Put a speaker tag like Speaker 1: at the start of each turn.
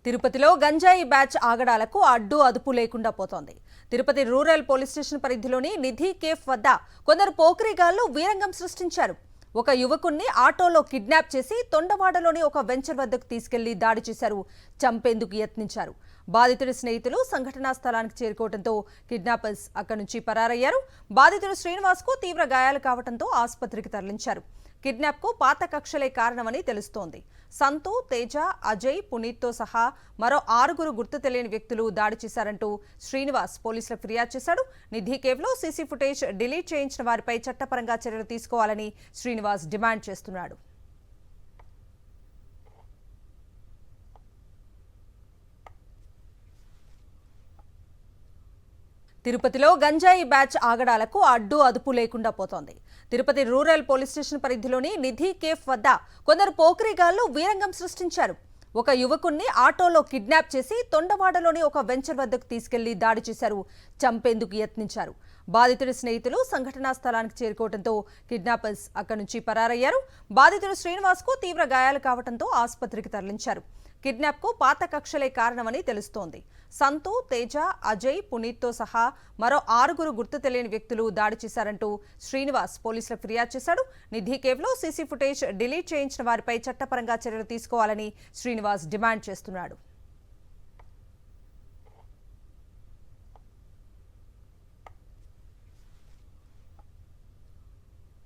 Speaker 1: తిరుపతిలో గంజాయి బ్యాచ్ ఆగడాలకు అడ్డు అదుపు లేకుండా పోతోంది. తిరుపతి రూరల్ పోలీస్ స్టేషన్ పరిధిలోని నిధి కేఫ్ వద్ద కొందరు పోకిరిగాళ్లు వీరంగం సృష్టించారు. ఒక యువకుణ్ణి ఆటోలో కిడ్నాప్ చేసి తొండవాడలోని ఒక వెంచర్ వద్దకు తీసుకెళ్లి దాడి చేశారు. చంపేందుకు యత్నించారు. బాధితుడి స్నేహితులు సంఘటనా స్థలానికి చేరుకోవడంతో కిడ్నాపర్స్ అక్కడి నుంచి పరారయ్యారు. బాధితుడు శ్రీనివాస్ కు తీవ్ర గాయాలు కావడంతో ఆసుపత్రికి తరలించారు. కిడ్నాప్ కు పాత కక్షలే కారణమని తెలుస్తోంది. సంతు, తేజ, అజయ్, పునీత్ తో సహా మరో 6 గుర్తు తెలియని వ్యక్తులు దాడి చేశారంటూ శ్రీనివాస్ పోలీసులకు ఫిర్యాదు చేశాడు. నిధి కేవ్ లో సీసీ ఫుటేజ్ డిలీట్ చేయించిన వారిపై చట్టపరంగా చర్యలు తీసుకోవాలని శ్రీనివాస్ డిమాండ్ చేస్తున్నాడు. తిరుపతిలో గంజాయి బ్యాచ్ ఆగడాలకు అడ్డు అదుపు లేకుండా పోతోంది. తిరుపతి రూరల్ పోలీస్ స్టేషన్ పరిధిలోని నిధి కేఫ్ వద్ద కొందరు పోకిరిగాళ్లు వీరంగం సృష్టించారు. ఒక యువకుణ్ణి ఆటోలో కిడ్నాప్ చేసి తొండవాడలోని ఒక వెంచర్ వద్దకు తీసుకెళ్లి దాడి చేశారు. చంపేందుకు యత్నించారు. బాధితుడి స్నేహితులు సంఘటనా స్థలానికి చేరుకోవడంతో కిడ్నాపర్స్ అక్కడి నుంచి పరారయ్యారు. బాధితుడు శ్రీనివాస్ కు తీవ్ర గాయాలు కావడంతో ఆసుపత్రికి తరలించారు. కిడ్నాప్ కు పాత కక్షలే కారణమని తెలుస్తోంది. సంతు, తేజ, అజయ్, పునీత్ తో సహా మరో 6 గుర్తు తెలియని వ్యక్తులు దాడి చేశారంటూ శ్రీనివాస్ పోలీసులకు ఫిర్యాదు చేశాడు. నిధి కేవ్ లో సీసీ ఫుటేజ్ డిలీట్ చేయించిన వారిపై చట్టపరంగా చర్యలు తీసుకోవాలని శ్రీనివాస్ డిమాండ్ చేస్తున్నాడు.